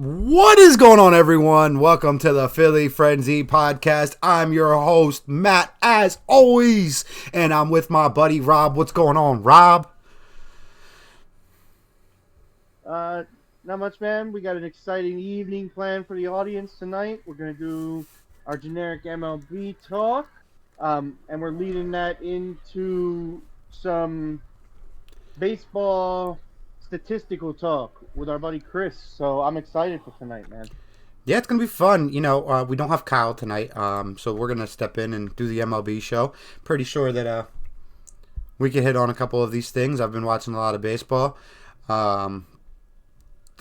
What is going on, everyone? Welcome to the Philly Frenzy podcast. I'm your host, Matt, as always, and I'm with my buddy, Rob. What's going on, Rob? Not much, man. We got an exciting evening planned for the audience tonight. We're going to do our generic MLB talk, and we're leading that into some baseball statistical talk with our buddy Chris. So I'm excited for tonight, man. Yeah, it's going to be fun. We don't have Kyle tonight, so we're going to step in and do the MLB show. Pretty sure that we can hit on a couple of these things. I've been watching a lot of baseball. So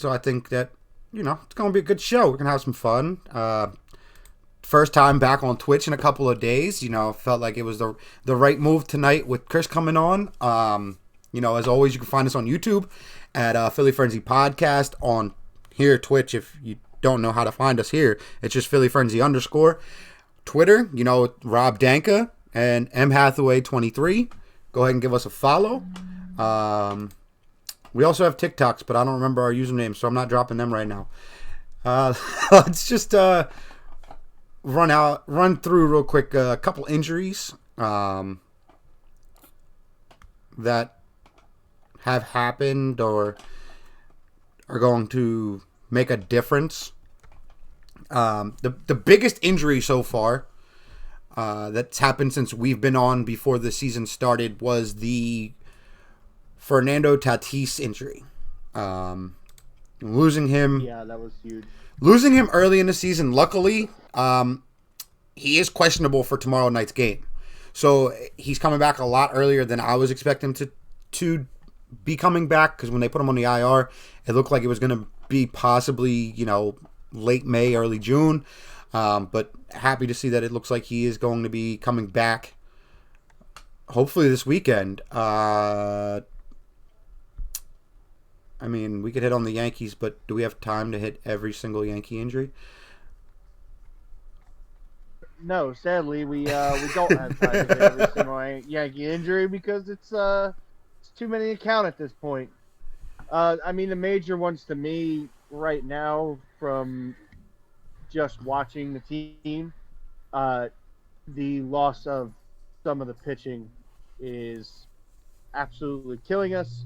I think that, it's going to be a good show. We're going to have some fun. First time back on Twitch in a couple of days. Felt like it was the right move tonight with Chris coming on. As always, you can find us on YouTube at Philly Frenzy Podcast. On here, Twitch, if you don't know how to find us here, it's just Philly Frenzy _. Twitter, Rob Danka and M Hathaway 23. Go ahead and give us a follow. We also have TikToks, but I don't remember our usernames, so I'm not dropping them right now. Let's just run through real quick a couple injuries that have happened or are going to make a difference. The biggest injury so far that's happened since we've been on before the season started was the Fernando Tatis injury. Losing him. Yeah, that was huge. Losing him early in the season. Luckily, he is questionable for tomorrow night's game. So he's coming back a lot earlier than I was expecting him to be coming back, because when they put him on the IR, it looked like it was going to be possibly, late May, early June. But happy to see that it looks like he is going to be coming back hopefully this weekend. We could hit on the Yankees, but do we have time to hit every single Yankee injury? No, sadly, we don't have time to get every single Yankee injury because it's too many to count at this point. The major ones to me right now, from just watching the team, the loss of some of the pitching is absolutely killing us.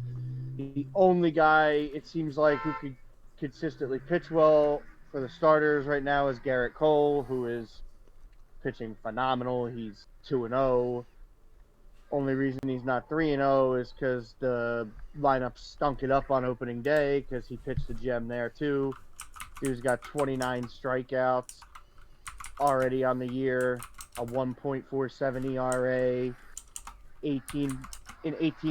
The only guy, it seems like, who could consistently pitch well for the starters right now is Garrett Cole, who is pitching phenomenal. He's 2-0. Only reason he's not 3-0 is because the lineup stunk it up on opening day, because he pitched the gem there too. Dude's got 29 strikeouts already on the year, a 1.47 ERA, 18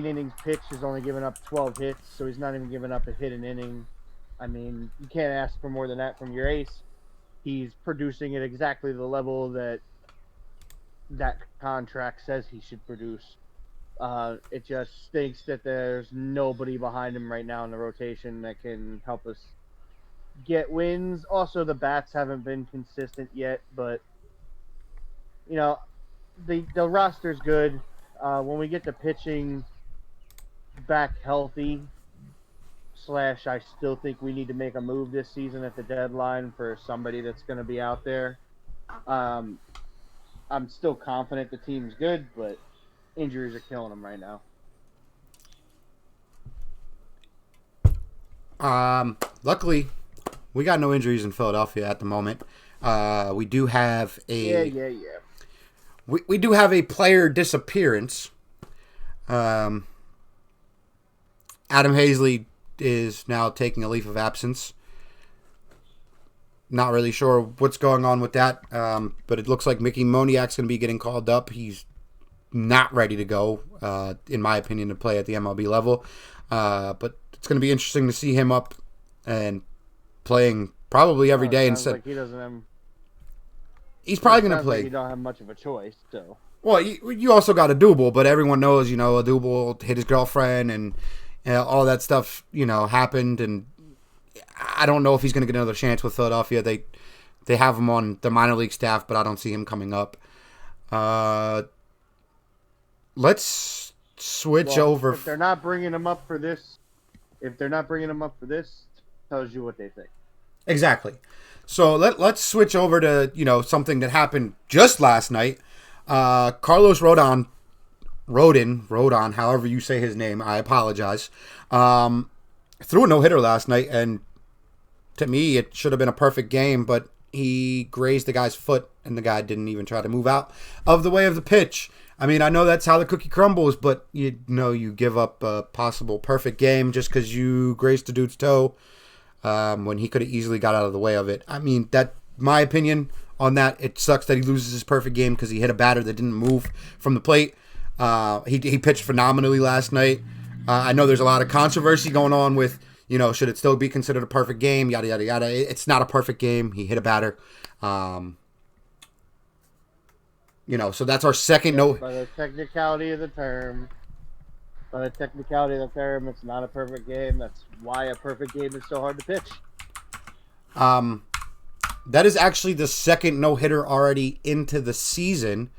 innings pitched, has only given up 12 hits, so he's not even giving up a hit an inning. You can't ask for more than that from your ace. He's producing at exactly the level that contract says he should produce. It just stinks that there's nobody behind him right now in the rotation that can help us get wins. Also, the bats haven't been consistent yet, but the roster's good. When we get the pitching back healthy, I still think we need to make a move this season at the deadline for somebody that's going to be out there. I'm still confident the team's good, but injuries are killing them right now. Luckily, we got no injuries in Philadelphia at the moment. We do have a We do have a player disappearance. Adam Hazley is now taking a leave of absence. Not really sure what's going on with that, but it looks like Mickey Moniak's going to be getting called up. He's not ready to go, in my opinion, to play at the MLB level. But it's going to be interesting to see him up and playing probably every day. Instead, like he doesn't have. He's probably going to play. Like you don't have much of a choice, so. Well, you also got a Double, but everyone knows, a Double hit his girlfriend and all that stuff, happened. And I don't know if he's going to get another chance with Philadelphia. They have him on the minor league staff, but I don't see him coming up. Let's switch over. If they're not bringing him up for this, tells you what they think. Exactly. So let's switch over to something that happened just last night. Carlos Rodon, however you say his name, I apologize. Threw a no hitter last night, and to me, it should have been a perfect game, but he grazed the guy's foot, and the guy didn't even try to move out of the way of the pitch. I mean, I know that's how the cookie crumbles, but you give up a possible perfect game just because you grazed the dude's toe when he could have easily got out of the way of it. I mean, my opinion on that. It sucks that he loses his perfect game because he hit a batter that didn't move from the plate. He pitched phenomenally last night. I know there's a lot of controversy going on with, should it still be considered a perfect game? Yada, yada, yada. It's not a perfect game. He hit a batter. So that's our second no. By the technicality of the term. It's not a perfect game. That's why a perfect game is so hard to pitch. That is actually the second no-hitter already into the season.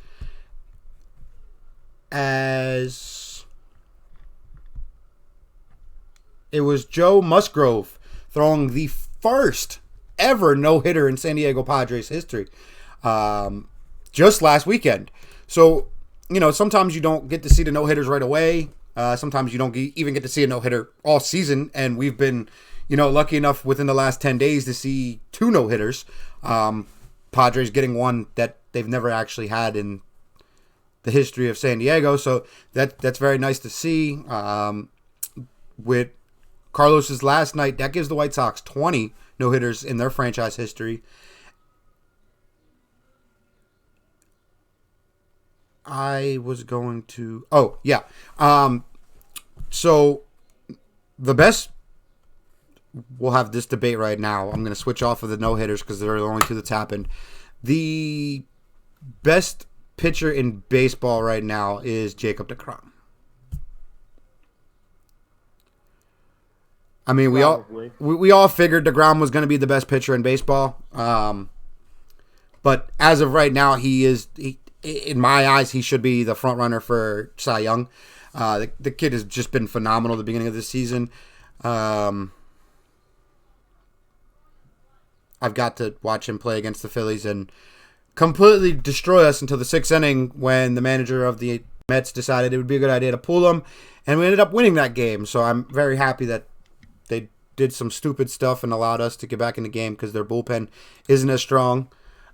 As it was Joe Musgrove throwing the first ever no-hitter in San Diego Padres history just last weekend. So, sometimes you don't get to see the no-hitters right away. Sometimes you don't even get to see a no-hitter all season. And we've been, lucky enough within the last 10 days to see two no-hitters. Padres getting one that they've never actually had in the history of San Diego. So that's very nice to see. With Carlos's last night, that gives the White Sox 20 no-hitters in their franchise history. I was going to... Oh, yeah. So, the best... We'll have this debate right now. I'm going to switch off of the no-hitters because they're the only two that's happened. The best pitcher in baseball right now is Jacob deGrom. I mean, we all figured deGrom was going to be the best pitcher in baseball. But as of right now, in my eyes, he should be the front runner for Cy Young. The kid has just been phenomenal at the beginning of this season. I've got to watch him play against the Phillies and completely destroy us until the sixth inning when the manager of the Mets decided it would be a good idea to pull him, and we ended up winning that game. So I'm very happy that they did some stupid stuff and allowed us to get back in the game because their bullpen isn't as strong.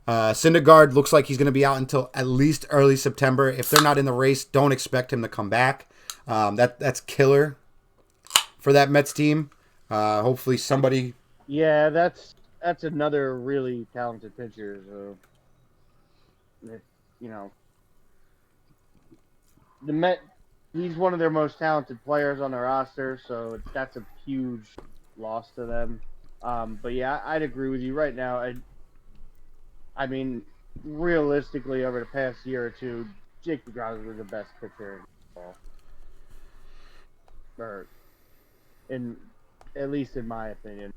Syndergaard looks like he's going to be out until at least early September. If they're not in the race, don't expect him to come back. That's killer for that Mets team. Hopefully somebody... Yeah, that's another really talented pitcher. So, the Met, he's one of their most talented players on their roster, so that's a huge loss to them. But yeah, I'd agree with you right now. I mean, realistically, over the past year or two, Jake DeGrom was the best pitcher in baseball. Or, at least in my opinion.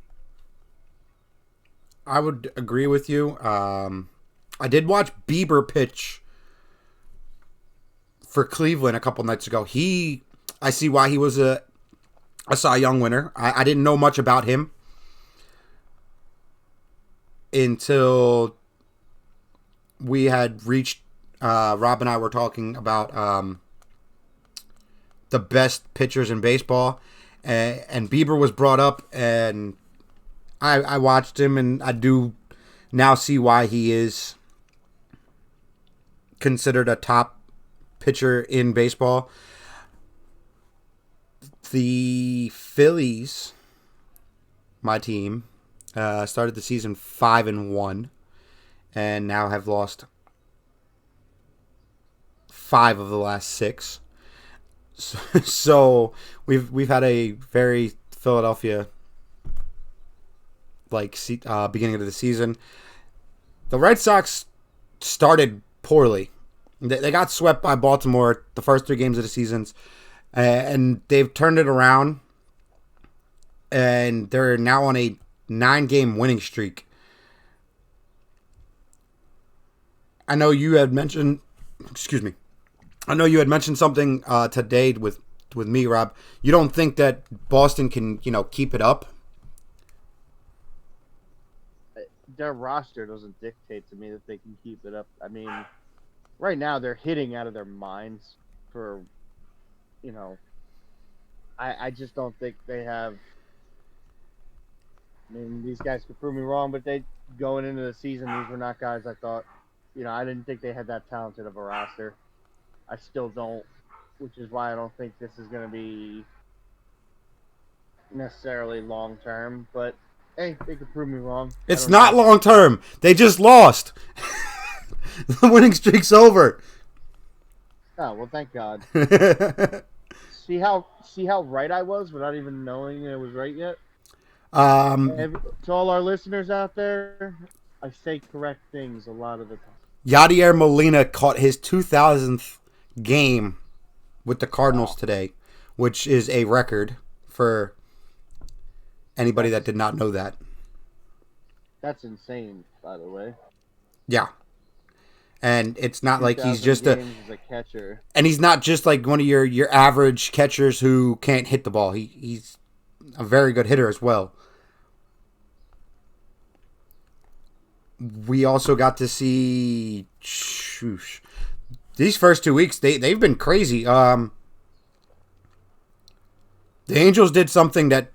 I would agree with you. I did watch Bieber pitch for Cleveland a couple nights ago. I see why he was a Cy Young winner. I didn't know much about him until we had reached, Rob and I were talking about the best pitchers in baseball, and Bieber was brought up, and I watched him, and I do now see why he is considered a top pitcher in baseball. The Phillies, my team, started the season 5-1, and now have lost 5 of the last 6. So we've had a very Philadelphia beginning of the season. The Red Sox started poorly. They got swept by Baltimore the first 3 games of the seasons, and they've turned it around, and they're now on a 9-game winning streak. I know you had mentioned, something today with me, Rob. You don't think that Boston can, keep it up? their roster doesn't dictate to me that they can keep it up. I mean, right now they're hitting out of their minds for, you know, I just don't think they have. I mean, these guys could prove me wrong, but they going into the season, these were not guys I thought. I didn't think they had that talented of a roster. I still don't, which is why I don't think this is going to be necessarily long term. But hey, they could prove me wrong. I It's don't know. not long term. They just lost. The winning streak's over. Oh well, thank God. See how right I was without even knowing it was right yet. To all our listeners out there, I say correct things a lot of the time. Yadier Molina caught his 2000th game with the Cardinals today, which is a record for anybody that did not know that. That's insane, by the way. Yeah. And it's not like he's just a catcher. And he's not just like one of your average catchers who can't hit the ball. He's a very good hitter as well. We also got to see these first 2 weeks. They've been crazy. The Angels did something that,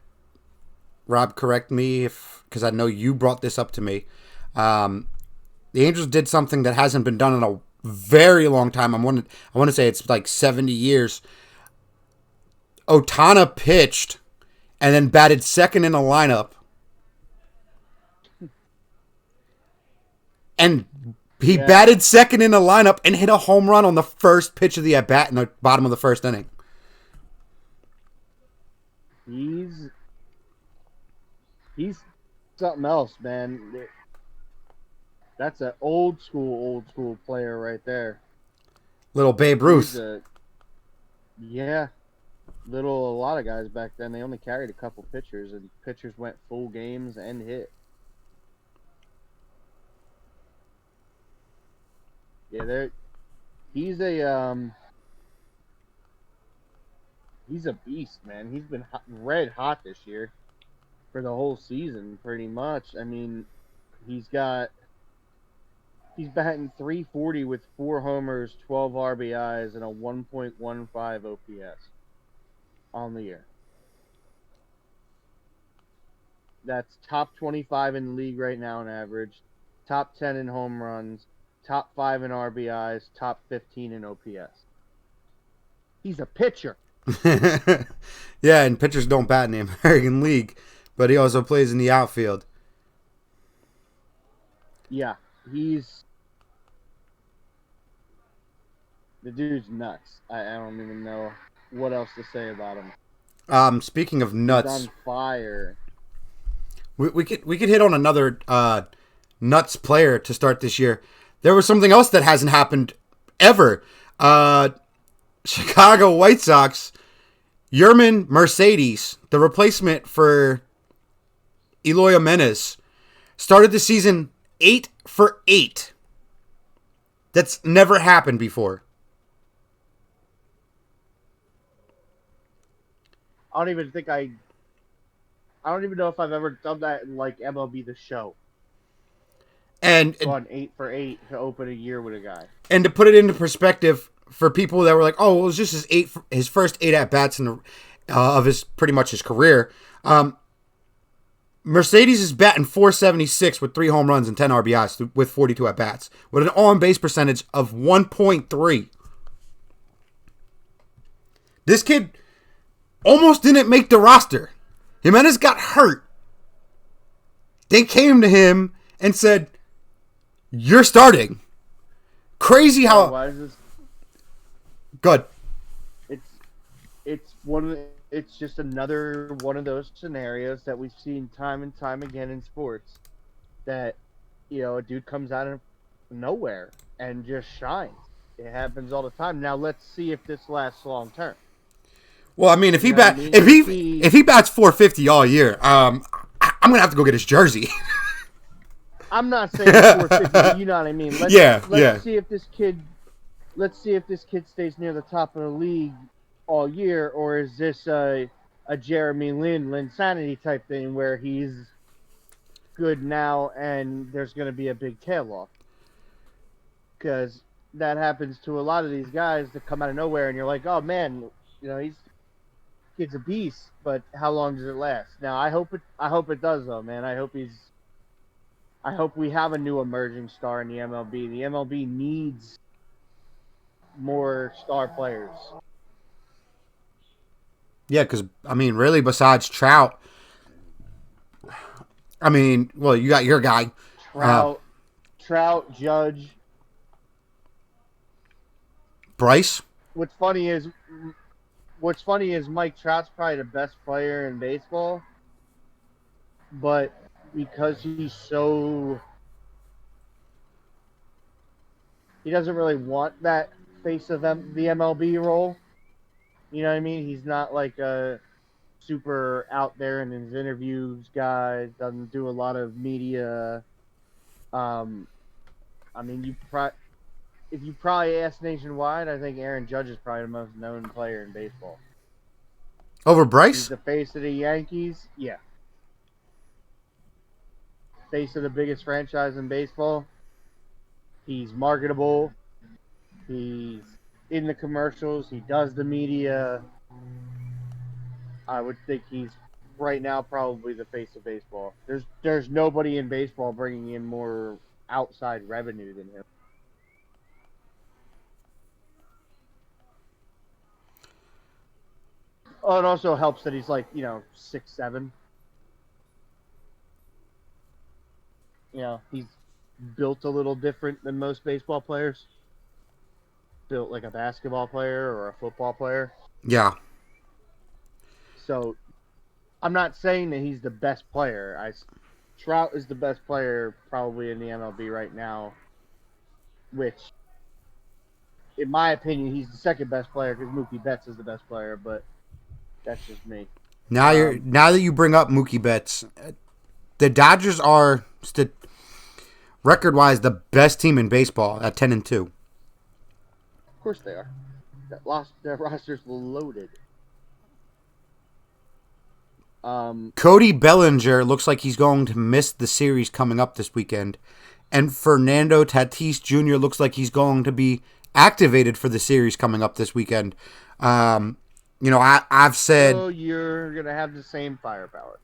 Rob, correct me because I know you brought this up to me. The Angels did something that hasn't been done in a very long time. I want to say it's like 70 years. Otana pitched and then batted second in the lineup. And he batted second in the lineup and hit a home run on the first pitch of the at-bat in the bottom of the first inning. He's something else, man. That's an old school player right there. Little Babe Ruth. A lot of guys back then, they only carried a couple pitchers, and pitchers went full games and hit. Yeah, he's a beast, man. He's been red hot this year for the whole season, pretty much. I mean, he's batting .340 with 4 homers, 12 RBIs, and a 1.15 OPS on the year. That's top 25 in the league right now in average, top 10 in home runs, top 5 in RBIs, top 15 in OPS. He's a pitcher. Yeah, and pitchers don't bat in the American League, but he also plays in the outfield. Yeah, the dude's nuts. I don't even know what else to say about him. Speaking of nuts, he's on fire. We could hit on another nuts player to start this year. There was something else that hasn't happened ever. Chicago White Sox, Yermin Mercedes, the replacement for Eloy Jimenez, started the season 8 for 8. That's never happened before. I don't even know if I've ever done that in like MLB The Show. And gone 8 for 8 to open a year with a guy. And to put it into perspective for people that were like, "Oh, it was just his first 8 at bats of his pretty much his career." Mercedes is batting .476 with 3 home runs and 10 RBIs with 42 at bats with an on-base percentage of 1.3. This kid almost didn't make the roster. Jimenez got hurt. They came to him and said, "You're starting." Crazy how. Why is this? Good. It's just another one of those scenarios that we've seen time and time again in sports. That a dude comes out of nowhere and just shines. It happens all the time. Now let's see if this lasts long term. Well, I mean, if he bats .450 all year, I'm gonna have to go get his jersey. I'm not saying .450, you know what I mean. Let's see if this kid stays near the top of the league all year, or is this a Jeremy Lin Sanity type thing where he's good now, and there's going to be a big tail off. Because that happens to a lot of these guys that come out of nowhere, and you're like, oh man, kid's a beast, but how long does it last? Now I hope it does though, man. I hope we have a new emerging star in the MLB. The MLB needs more star players. Yeah, because I mean, really, besides Trout, I mean, well, you got your guy, Trout, Judge. Bryce. What's funny is Mike Trout's probably the best player in baseball, but because he doesn't really want that face of the MLB role. You know what I mean? He's not like a super out there in his interviews guy. Doesn't do a lot of media. I mean, if you probably ask nationwide, I think Aaron Judge is probably the most known player in baseball. Over Bryce? He's the face of the Yankees. Yeah. Face of the biggest franchise in baseball. He's marketable. He's in the commercials. He does the media. I would think he's right now probably the face of baseball. There's nobody in baseball bringing in more outside revenue than him. Oh, it also helps that he's like 6'7". He's built a little different than most baseball players. Built like a basketball player or a football player. Yeah. So, I'm not saying that he's the best player. Trout is the best player probably in the MLB right now, which, in my opinion, he's the second best player because Mookie Betts is the best player, but that's just me. Now that you bring up Mookie Betts, the Dodgers are record-wise the best team in baseball at 10-2. Of course they are. That roster's loaded. Cody Bellinger looks like he's going to miss the series coming up this weekend, and Fernando Tatis Jr. looks like he's going to be activated for the series coming up this weekend. I've said... So you're going to have the same firepower.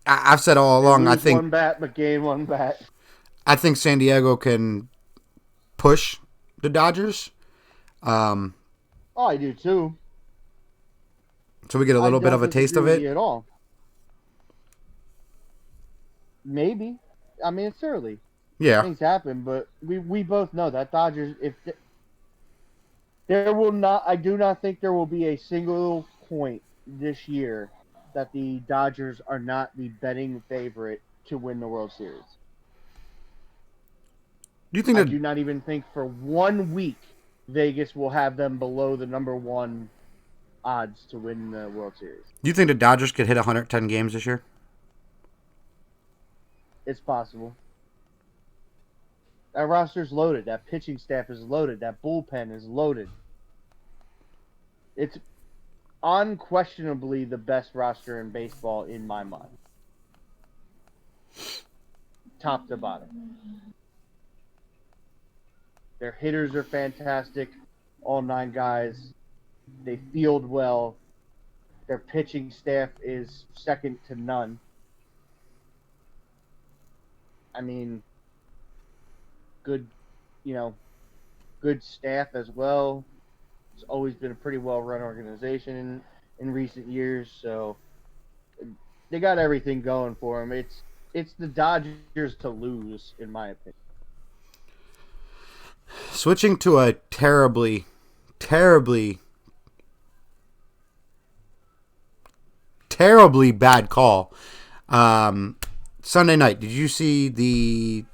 I've said all along, I think... one bat, but gain one bat. I think San Diego can push the Dodgers. I do too. So we get a little bit of a taste of it? At all. Maybe. I mean, it's early. Yeah. Things happen, but we both know that Dodgers, I do not think there will be a single point this year that the Dodgers are not the betting favorite to win the World Series. Do you think I do not even think for 1 week Vegas will have them below the number one odds to win the World Series. Do you think the Dodgers could hit 110 games this year? It's possible. That roster's loaded. That pitching staff is loaded. That bullpen is loaded. It's unquestionably the best roster in baseball in my mind. Top to bottom. Their hitters are fantastic. All 9 guys. They field well. Their pitching staff is second to none. I mean, good staff as well. It's always been a pretty well-run organization in recent years, so they got everything going for them. It's the Dodgers to lose, in my opinion. Switching to a terribly, terribly, terribly bad call. Sunday night, did you see the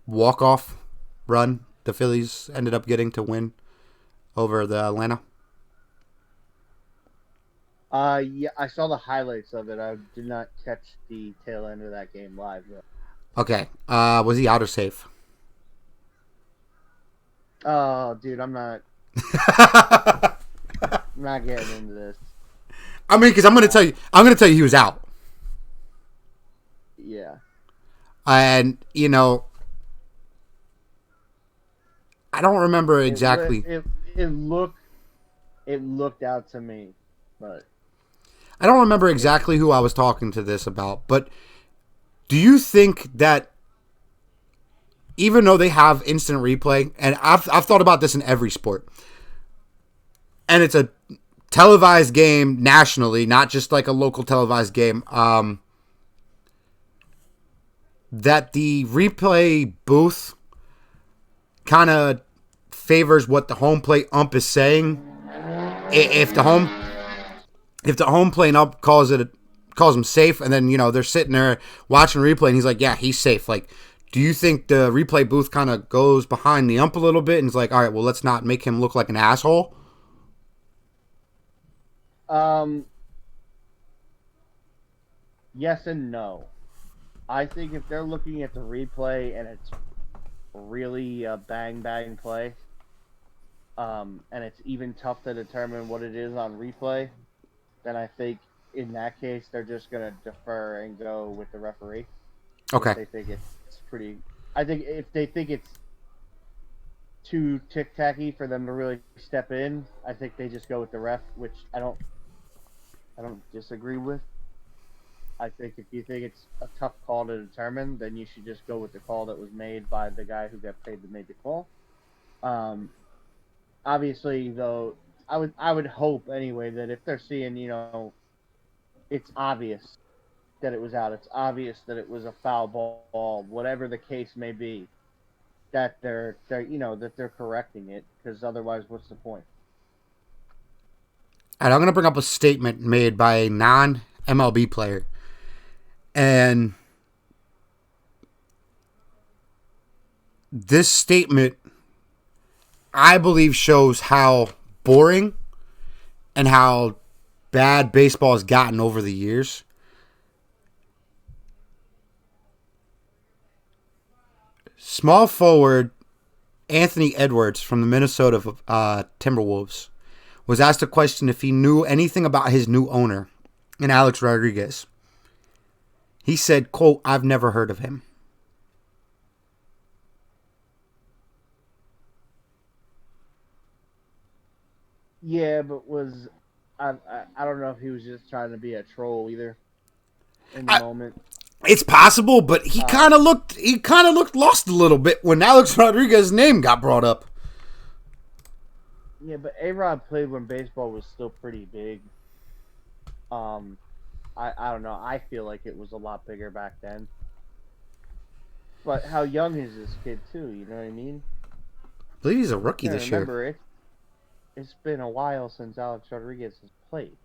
walk-off run the Phillies ended up getting to win over the Atlanta? Yeah, I saw the highlights of it. I did not catch the tail end of that game live, though. Okay. Was he out or safe? Oh, dude, I'm not getting into this. I mean, because I'm gonna tell you he was out. Yeah. And I don't remember It li- exactly. it it looked it looked out to me, but I don't remember it exactly who I was talking to this about, but do you think that even though they have instant replay, and I've thought about this in every sport, and it's a televised game nationally, not just like a local televised game, that the replay booth kind of favors what the home plate ump is saying. If the home plate ump calls him safe, and then they're sitting there watching replay, and he's like, yeah, he's safe. Like, do you think the replay booth kind of goes behind the ump a little bit and is like, all right, well, let's not make him look like an asshole? um yes and no. I think if they're looking at the replay and it's really a bang bang play, and it's even tough to determine what it is on replay, then I think in that case they're just gonna defer and go with the referee if Okay. they think it's pretty. I think if they think it's too tic tacky for them to really step in, I think they just go with the ref, which I don't disagree with. I think if you think it's a tough call to determine, then you should just go with the call that was made by the guy who got paid to make the call. Um, Obviously, though, I would hope anyway that if they're seeing, it's obvious that it was out, it's obvious that it was a foul ball, whatever the case may be, that they're correcting it, because otherwise, what's the point? And I'm going to bring up a statement made by a non MLB player. And this statement, I believe, shows how boring and how bad baseball has gotten over the years. Small forward Anthony Edwards from the Minnesota Timberwolves was asked a question if he knew anything about his new owner, and Alex Rodriguez. He said, quote, I've never heard of him. Yeah, but I don't know if he was just trying to be a troll either in the I, moment. it's possible, but he kind Um, of looked lost a little bit when Alex Rodriguez's name got brought up. yeah, but A-Rod played when baseball was still pretty big. Um, I don't know. I feel like it was a lot bigger back then. But how young is this kid too? You know what I mean? I believe he's a rookie Yeah, this year. remember it's been a while since Alex Rodriguez has played.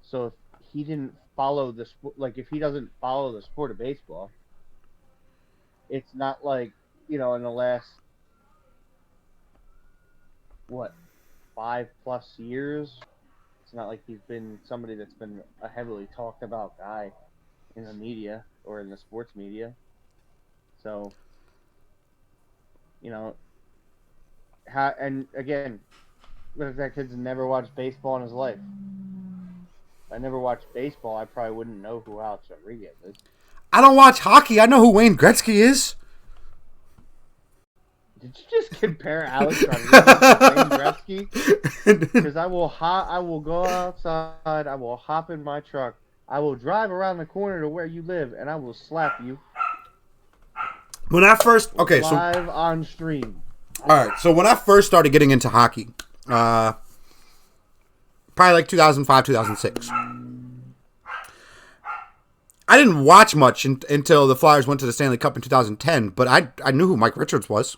So if he didn't follow the sport, like if he doesn't follow the sport of baseball, it's not like in the last what 5+ years. It's not like he's been somebody that's been a heavily talked about guy in the media or in the sports media. So you know how and again, what if that kid's never watched baseball in his life? If I never watched baseball, I probably wouldn't know who Alex Rodriguez is. I don't watch hockey. I know who Wayne Gretzky is. Did you just compare Alex Rodriguez to Wayne Gretzky? Because I will go outside. I will hop in my truck. I will drive around the corner to where you live, and I will slap you When I first, okay, so live on stream. all right, so when I first started getting into hockey, probably like 2005, 2006. I didn't watch much until the Flyers went to the Stanley Cup in 2010, but I knew who Mike Richards was.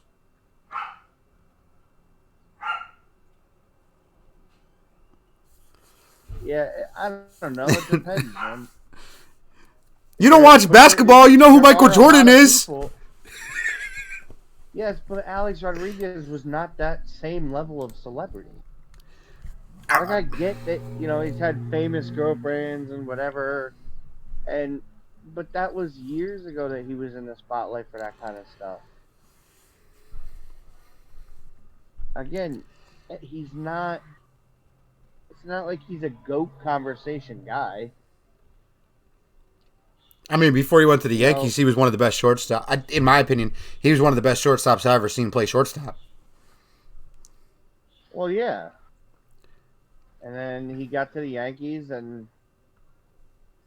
Yeah, I don't know. It depends, man. You don't watch basketball, you know who Michael Jordan is. Yes, but Alex Rodriguez was not that same level of celebrity. Like I get that, he's had famous girlfriends and whatever, but that was years ago that he was in the spotlight for that kind of stuff. Again, he's not. It's not like he's a GOAT conversation guy. I mean, before he went to the You know, Yankees, he was one of the best shortstops. In my opinion, he was one of the best shortstops I've ever seen play shortstop. well, yeah. And then he got to the Yankees, and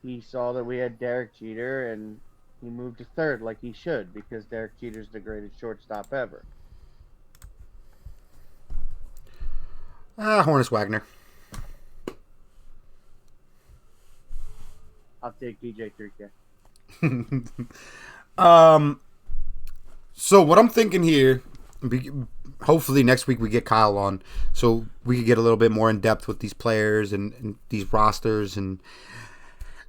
he saw that we had Derek Jeter, and he moved to third like he should because Derek Jeter's the greatest shortstop ever. Hornets Wagner. I'll take DJ 3K. So what I'm thinking here, hopefully next week we get Kyle on, so we can get a little bit more in depth with these players and these rosters and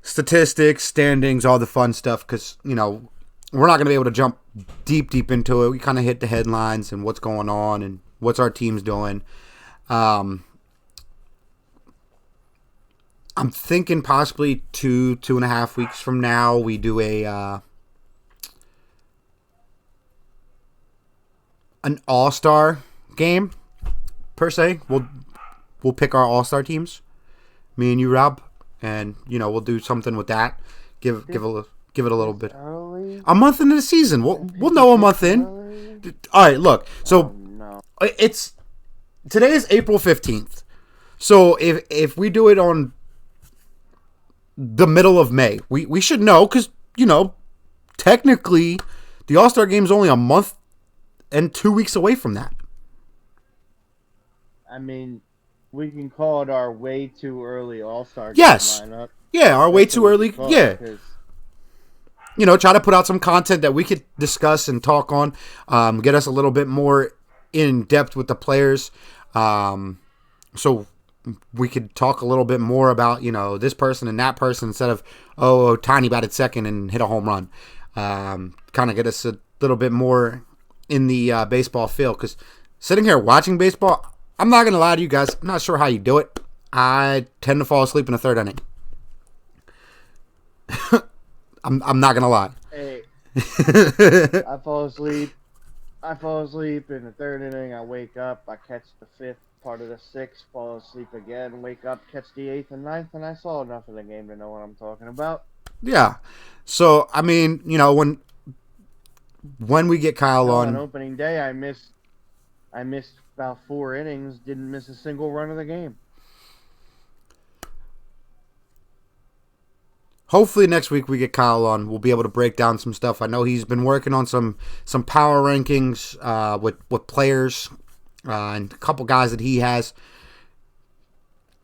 statistics, standings, all the fun stuff. Because we're not going to be able to jump deep into it. We kind of hit the headlines and what's going on and what's our teams doing. I'm thinking possibly 2.5 weeks from now we do an all-star game per se. We'll pick our all-star teams. Me and you, Rob, and we'll do something with that. Give it a little bit. Early? A month into the season, we'll know a month in. All right, look. So no. it's today is April 15th. So if we do it on the middle of May, we should know because technically the All-Star game is only a month and 2 weeks away from that. I mean, we can call it our way too early All-Star Yes. game lineup. Yeah, our way too early. Yeah. Because Try to put out some content that we could discuss and talk on. Get us a little bit more in depth with the players. So we could talk a little bit more about, this person and that person instead of, Tiny batted second and hit a home run. Kind of get us a little bit more in the baseball field. Because sitting here watching baseball, I'm not going to lie to you guys. I'm not sure how you do it. I tend to fall asleep in the third inning. I'm not going to lie. Hey, I fall asleep in the third inning. I wake up. I catch the fifth, part of the sixth, fall asleep again, wake up, catch the eighth and ninth, and I saw enough of the game to know what I'm talking about. Yeah. So, I mean, when we get Kyle on opening day, I missed about 4 innings, didn't miss a single run of the game. Hopefully next week we get Kyle on. We'll be able to break down some stuff. I know he's been working on some power rankings with players and a couple guys that he has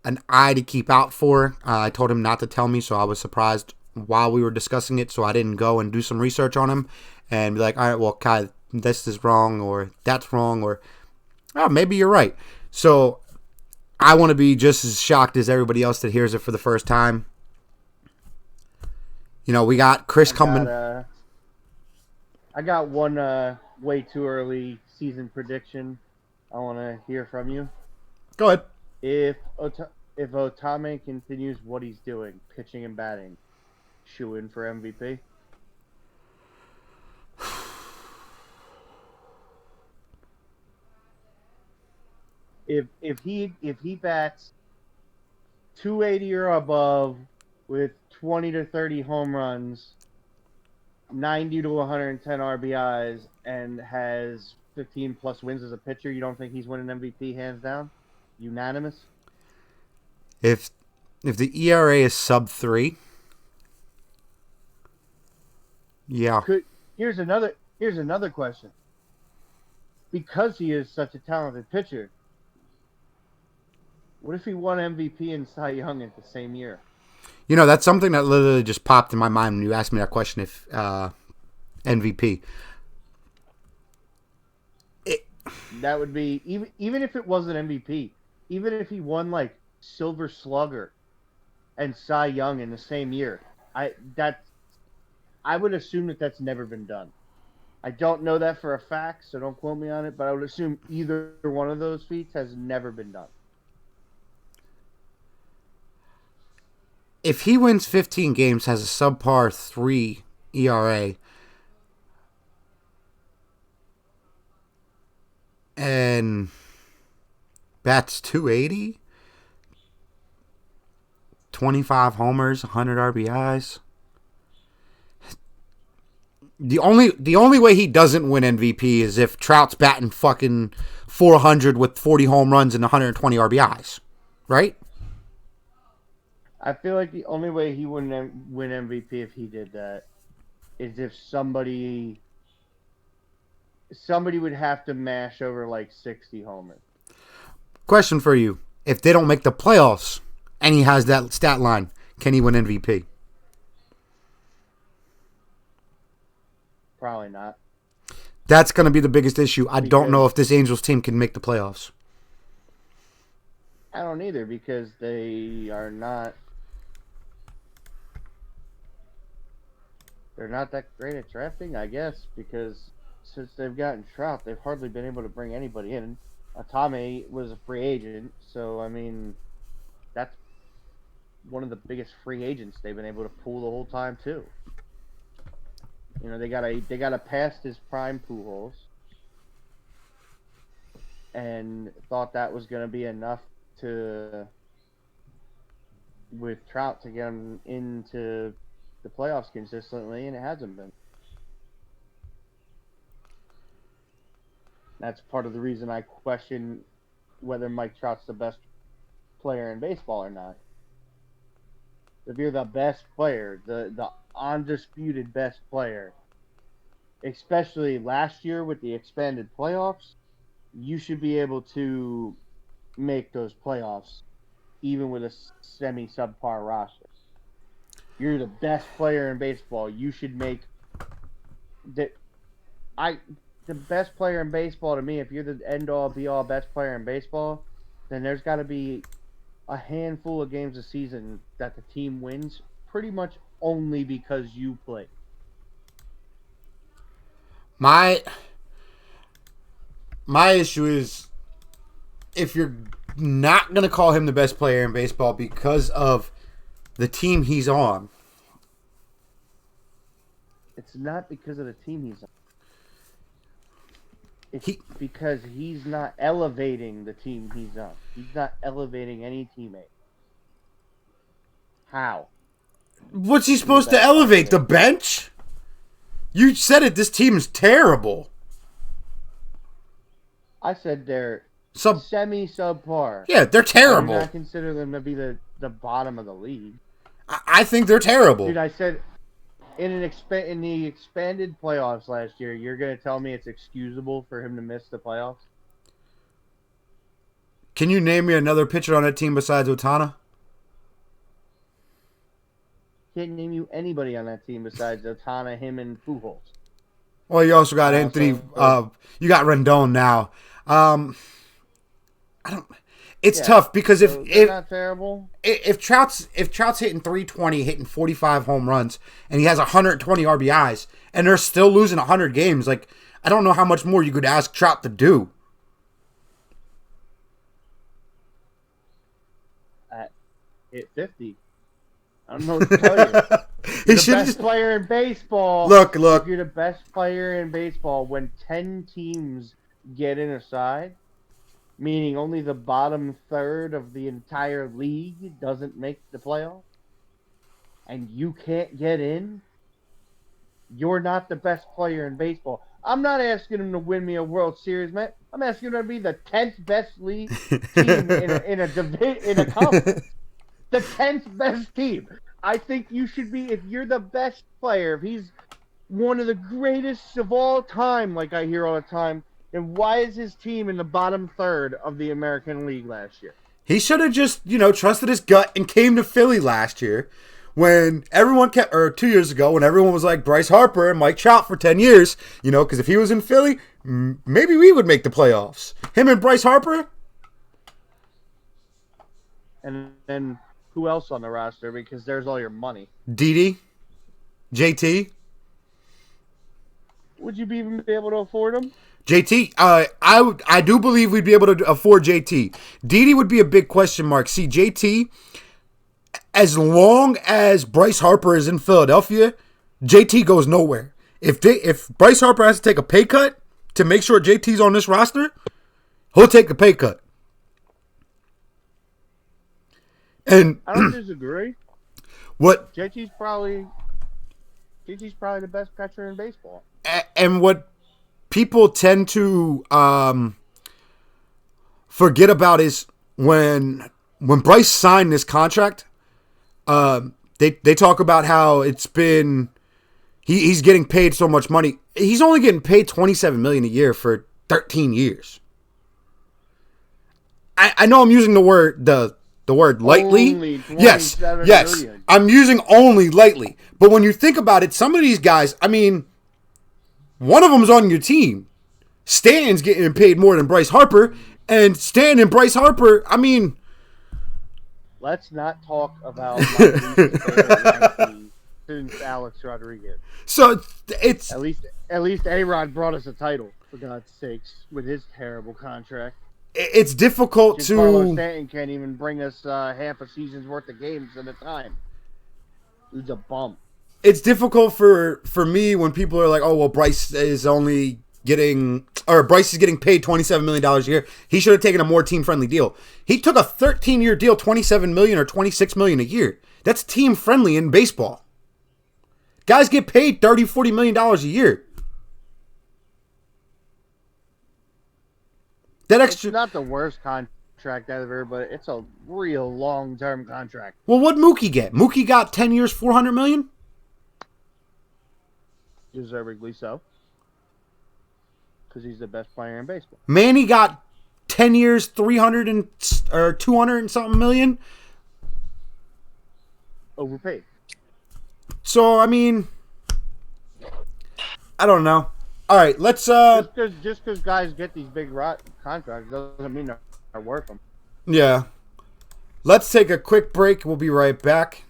an eye to keep out for. I told him not to tell me, so I was surprised while we were discussing it, so I didn't go and do some research on him and be like, all right, well, Kai, this is wrong or that's wrong or maybe you're right. So I want to be just as shocked as everybody else that hears it for the first time. We got Chris coming. I got one way too early season prediction. I want to hear from you. Go ahead. If Otame continues what he's doing, pitching and batting, shoe in for MVP. If he bats 280 or above with 20 to 30 home runs, 90 to 110 RBIs, and has 15 plus wins as a pitcher, you don't think he's winning MVP hands down? Unanimous? If the ERA is sub 3, yeah. Here's another question. Because he is such a talented pitcher, what if he won MVP and Cy Young at the same year? That's something that literally just popped in my mind when you asked me that question. If MVP, that would be even if it wasn't MVP, even if he won like Silver Slugger and Cy Young in the same year, I would assume that that's never been done. I don't know that for a fact, so don't quote me on it, but I would assume either one of those feats has never been done. If he wins 15 games, has a subpar 3 ERA, and bats 280, 25 homers, 100 RBIs, The only way he doesn't win MVP is if Trout's batting fucking 400 with 40 home runs and 120 RBIs, right? I feel like the only way he wouldn't win MVP if he did that is if somebody would have to mash over like 60 homers. Question for you: if they don't make the playoffs and he has that stat line, can he win MVP? Probably not. That's going to be the biggest issue. I don't know if this Angels team can make the playoffs. I don't either because they are not. They're not that great at drafting, I guess, because since they've gotten Trout, they've hardly been able to bring anybody in. Atame was a free agent, so I mean, that's one of the biggest free agents they've been able to pull the whole time too. You know, they got a past his prime Pujols, and thought that was going to be enough with Trout to get him into the playoffs consistently, and it hasn't been. That's part of the reason I question whether Mike Trout's the best player in baseball or not. If you're the best player, the undisputed best player, especially last year with the expanded playoffs, you should be able to make those playoffs even with a semi-subpar roster. You're the best player in baseball. You should make the best player in baseball to me. If you're the end-all, be-all best player in baseball, then there's got to be a handful of games a season that the team wins pretty much only because you play. My issue is if you're not going to call him the best player in baseball because of the team he's on. It's not because of the team he's on. It's because he's not elevating the team he's on. He's not elevating any teammate. How? What's he supposed to elevate? The bench? You said it. This team is terrible. I said they're semi-subpar. Yeah, they're terrible. I do not consider them to be the bottom of the league. I think they're terrible. Dude, I said in the expanded playoffs last year, you're going to tell me it's excusable for him to miss the playoffs? Can you name me another pitcher on that team besides Otana? Can't name you anybody on that team besides Otana, him, and Pujols. Well, you also got Anthony. You got Rendon now. It's tough because if not terrible. If Trout's hitting 320, hitting 45 home runs, and he has 120 RBIs, and they're still losing 100 games, like I don't know how much more you could ask Trout to do. Hit 50. I don't know what to tell you. You're the best player in baseball. Look. If you're the best player in baseball, when 10 teams get in a side, meaning only the bottom third of the entire league doesn't make the playoffs, and you can't get in, you're not the best player in baseball. I'm not asking him to win me a World Series, man. I'm asking him to be the 10th best league team in a conference. The 10th best team. I think you should be, if you're the best player, if he's one of the greatest of all time, like I hear all the time, then why is his team in the bottom third of the American League last year? He should have just, trusted his gut and came to Philly last year when everyone 2 years ago, when everyone was like Bryce Harper and Mike Trout for 10 years, because if he was in Philly, maybe we would make the playoffs. Him and Bryce Harper. And then who else on the roster? Because there's all your money. Didi, JT. Would you even be able to afford him? JT, I do believe we'd be able to afford JT. Didi would be a big question mark. See, JT, as long as Bryce Harper is in Philadelphia, JT goes nowhere. If Bryce Harper has to take a pay cut to make sure JT's on this roster, he'll take the pay cut. And I don't disagree. What? JT's probably He's probably the best catcher in baseball. And what people tend to forget about is when Bryce signed this contract, they talk about how it's been he's getting paid so much money. He's only getting paid $27 million a year for 13 years. I know I'm using the word lightly. Only Yes, million. I'm using only lightly. But when you think about it, some of these guys, I mean, one of them's on your team. Stanton's getting paid more than Bryce Harper, and Stanton and Bryce Harper, I mean, let's not talk about my least favorite Yankee since Alex Rodriguez. So it's at least A-Rod brought us a title, for God's sakes, with his terrible contract. It's difficult Carlos Stanton can't even bring us half a season's worth of games at a time. He's a bum. It's difficult for me when people are like, "Oh, well, Bryce is getting paid $27 million a year. He should have taken a more team-friendly deal." He took a 13-year deal, $27 million or $26 million a year. That's team-friendly in baseball. Guys get paid $30, $40 million a year. That extra. It's not the worst contract ever, but it's a real long-term contract. Well, what'd Mookie get? Mookie got 10 years, $400 million? Deservedly so. Because he's the best player in baseball. Manny got 10 years, 200 and something million. Overpaid. So, I mean, I don't know. All right, let's... Just because guys get these big contracts doesn't mean they're worth them. Yeah. Let's take a quick break. We'll be right back.